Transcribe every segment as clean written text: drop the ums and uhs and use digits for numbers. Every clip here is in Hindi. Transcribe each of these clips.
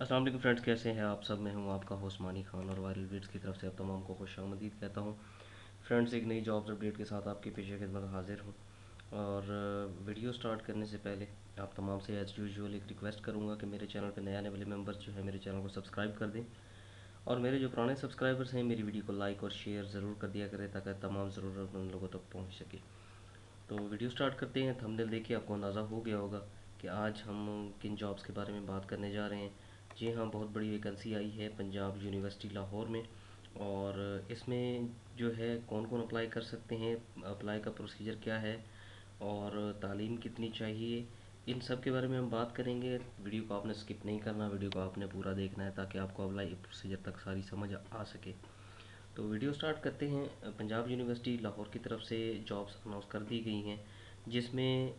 अस्सलाम वालेकुम फ्रेंड्स, कैसे हैं आप सब। मैं हूं आपका होस्ट मानी खान और वायरल वीड्स की तरफ से आप तमाम को खुशामदीद कहता हूं। फ्रेंड्स, एक नई जॉब्स अपडेट के साथ आपकी पेश खिदमत हाजिर हूं। और वीडियो स्टार्ट करने से पहले आप तमाम से एज़ यूजुअल एक रिक्वेस्ट करूंगा कि मेरे चैनल पर नए आने वाले मेंबर्स जो है मेरे चैनल को सब्सक्राइब कर दें। और मेरे जो पुराने सब्सक्राइबर्स हैं मेरी वीडियो को लाइक और शेयर ज़रूर कर दिया करें ताकि तमाम ज़रूरतमंद लोगों तक पहुँच सके। तो वीडियो स्टार्ट करते हैं। थंबनेल देखिए, आपको अंदाज़ा हो गया होगा कि आज हम किन जॉब्स के बारे में बात करने जा रहे हैं। जी हाँ, बहुत बड़ी वैकेंसी आई है पंजाब यूनिवर्सिटी लाहौर में। और इसमें जो है कौन कौन अप्लाई कर सकते हैं, अप्लाई का प्रोसीजर क्या है और तालीम कितनी चाहिए, इन सब के बारे में हम बात करेंगे। वीडियो को आपने स्किप नहीं करना, वीडियो को आपने पूरा देखना है ताकि आपको अप्लाई प्रोसीजर तक सारी समझ आ सके। तो वीडियो स्टार्ट करते हैं। पंजाब यूनिवर्सिटी लाहौर की तरफ से जॉब्स अनाउंस कर दी गई हैं, जिसमें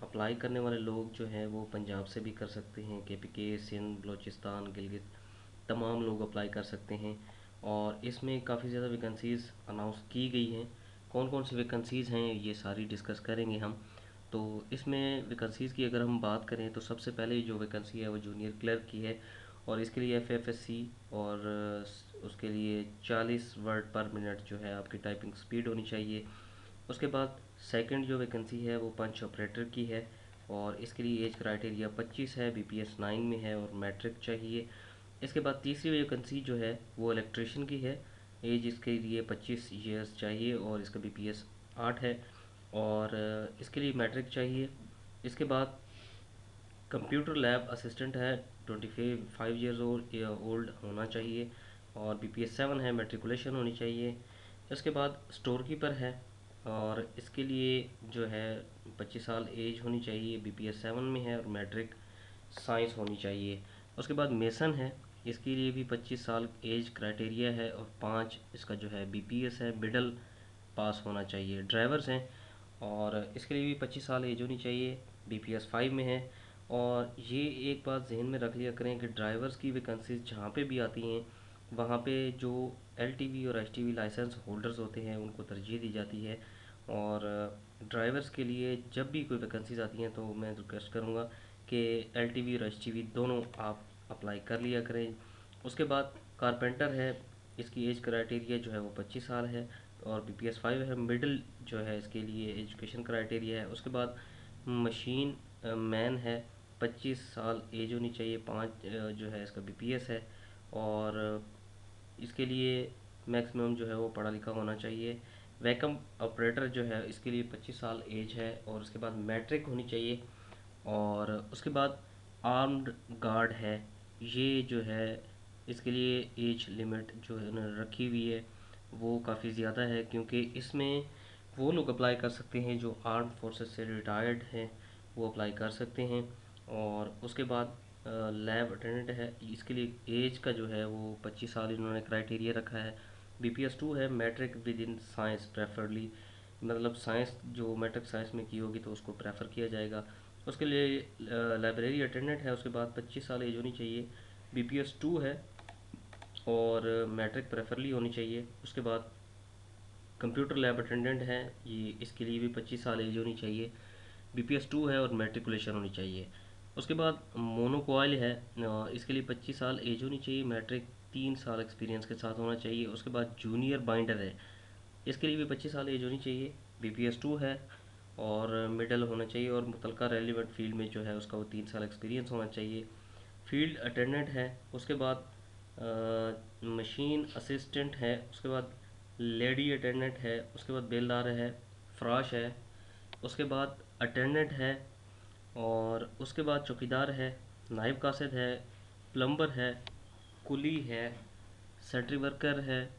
अप्लाई करने वाले लोग जो हैं वो पंजाब से भी कर सकते हैं। KPK, सिंध, बलूचिस्तान, गिलगित, तमाम लोग अप्लाई कर सकते हैं। और इसमें काफ़ी ज़्यादा वैकेंसीज़ अनाउंस की गई हैं। कौन कौन सी वैकेंसीज़ हैं ये सारी डिस्कस करेंगे हम। तो इसमें वैकेंसीज़ की अगर हम बात करें तो सबसे पहले जो वैकेंसी है वो जूनियर क्लर्क की है। और इसके लिए FFSC और उसके लिए 40 वर्ड पर मिनट जो है आपकी टाइपिंग स्पीड होनी चाहिए। उसके बाद सेकंड जो वैकेंसी है वो पंच ऑपरेटर की है। और इसके लिए एज क्राइटेरिया 25 है, BPS 9 में है और मैट्रिक चाहिए। इसके बाद तीसरी वैकेंसी जो है वो इलेक्ट्रिशियन की है। एज इसके लिए 25 ईयर्स चाहिए और इसका BPS 8 है और इसके लिए मैट्रिक चाहिए। इसके बाद कंप्यूटर लैब असिस्टेंट है, 25 ईयर्स ओल्ड होना चाहिए और BPS 7 है, मेट्रिकुलेशन होनी चाहिए। इसके बाद स्टोर कीपर है और इसके लिए जो है 25 साल एज होनी चाहिए, BPS 7 में है और मैट्रिक साइंस होनी चाहिए। उसके बाद मेसन है, इसके लिए भी 25 साल एज क्राइटेरिया है और 5 इसका जो है BPS है, मिडल पास होना चाहिए। ड्राइवर्स हैं और इसके लिए भी 25 साल एज होनी चाहिए, BPS 5 में है। और ये एक बात जहन में रख लिया करें कि ड्राइवर्स की वैकेंसीज जहाँ पे भी आती हैं वहाँ पे जो LTV और HTV लाइसेंस होल्डर्स होते हैं उनको तरजीह दी जाती है। और ड्राइवर्स के लिए जब भी कोई वैकेंसीज आती हैं तो मैं रिक्वेस्ट करूँगा कि LTV और HTV दोनों आप अप्लाई कर लिया करें। उसके बाद कारपेंटर है, इसकी एज क्राइटेरिया जो है वो 25 साल है और BPS 5 है, मिडिल जो है इसके लिए एजुकेशन क्राइटेरिया है। उसके बाद मशीन मैन है, 25 साल एज होनी चाहिए, 5 जो है इसका BPS है और इसके लिए मैक्सिमम जो है वो पढ़ा लिखा होना चाहिए। वैकम ऑपरेटर जो है इसके लिए 25 साल एज है और उसके बाद मैट्रिक होनी चाहिए। और उसके बाद आर्म्ड गार्ड है, ये जो है इसके लिए एज लिमिट जो है उन्होंने रखी हुई है वो काफ़ी ज़्यादा है, क्योंकि इसमें वो लोग अप्लाई कर सकते हैं जो आर्म फोर्सेस से रिटायर्ड हैं, वो अप्लाई कर सकते हैं। और उसके बाद लैब अटेंडेंट है, इसके लिए एज का जो है वो 25 साल इन्होंने क्राइटेरिया रखा है। BPS 2 है, matric within science preferably, मतलब साइंस जो मैट्रिक साइंस में की होगी तो उसको प्रेफर किया जाएगा। उसके लिए लाइब्रेरी अटेंडेंट है, उसके बाद 25 साल एज होनी चाहिए, BPS 2 है और मैट्रिक प्रेफरली होनी चाहिए। उसके बाद कंप्यूटर लैब अटेंडेंट है, ये इसके लिए भी 25 साल एज होनी चाहिए, BPS 2 है और मेट्रिकुलेशन होनी चाहिए। उसके बाद मोनोकॉयल है, इसके लिए 25 साल एज होनी चाहिए, मैट्रिक 3 साल एक्सपीरियंस के साथ होना चाहिए। उसके बाद जूनियर बाइंडर है, इसके लिए भी 25 साल एज होनी चाहिए, BPS 2 है और मिडल होना चाहिए और मुतलका रेलिवेंट फील्ड में जो है उसका वो 3 साल एक्सपीरियंस होना चाहिए। फील्ड अटेंडेंट है, उसके बाद मशीन असिस्टेंट है, उसके बाद लेडी अटेंडेंट है, उसके बाद बेलदार है, फ्राश है, उसके बाद अटेंडेंट है और उसके बाद चौकीदार है, नायब कासिद है, प्लम्बर है, कुली है, सेंट्री वर्कर है,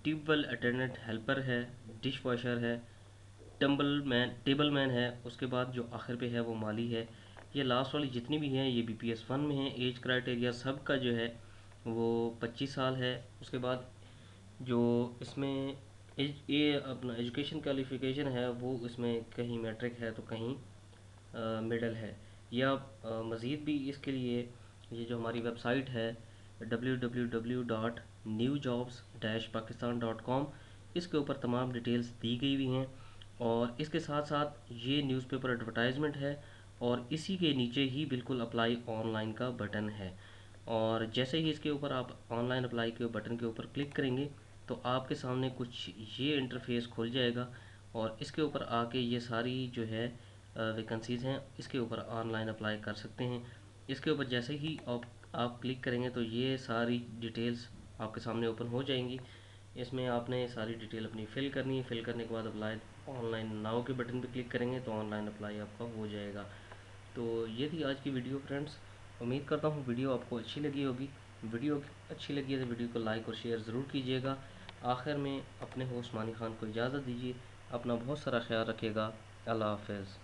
ट्यूबवेल अटेंडेंट हेल्पर है, डिश वॉशर है, टेबल मैन है। उसके बाद जो आखिर पे है वो माली है। ये लास्ट वाली जितनी भी हैं ये BPS 1 में है। एज क्राइटेरिया सब का जो है वो 25 साल है। उसके बाद जो इसमें ये अपना एजुकेशन क्वालिफिकेशन है वो इसमें कहीं मैट्रिक है तो कहीं मिडल है। या मज़ीद भी इसके लिए ये जो हमारी वेबसाइट है www.newjobs-pakistan.com, इसके ऊपर तमाम डिटेल्स दी गई हुई हैं। और इसके साथ साथ ये न्यूज़पेपर एडवर्टाइजमेंट है और इसी के नीचे ही बिल्कुल अप्लाई ऑनलाइन का बटन है। और जैसे ही इसके ऊपर आप ऑनलाइन अप्लाई के बटन के ऊपर क्लिक करेंगे तो आपके सामने कुछ ये इंटरफेस खुल जाएगा और इसके ऊपर आके ये सारी जो है वैकेंसीज़ हैं इसके ऊपर ऑनलाइन अप्लाई कर सकते हैं। इसके ऊपर जैसे ही आप क्लिक करेंगे तो ये सारी डिटेल्स आपके सामने ओपन हो जाएंगी। इसमें आपने सारी डिटेल अपनी फ़िल करनी है। फ़िल करने के बाद अप्लाई ऑनलाइन नाउ के बटन पे क्लिक करेंगे तो ऑनलाइन अप्लाई आपका हो जाएगा। तो ये थी आज की वीडियो फ्रेंड्स। उम्मीद करता हूँ वीडियो आपको अच्छी लगी होगी। वीडियो अच्छी लगी है तो वीडियो को लाइक और शेयर ज़रूर कीजिएगा। आखिर में अपने होस्ट मानी खान को इजाज़त दीजिए। अपना बहुत सारा ख्याल रखिएगा। अल्लाह हाफ़िज़।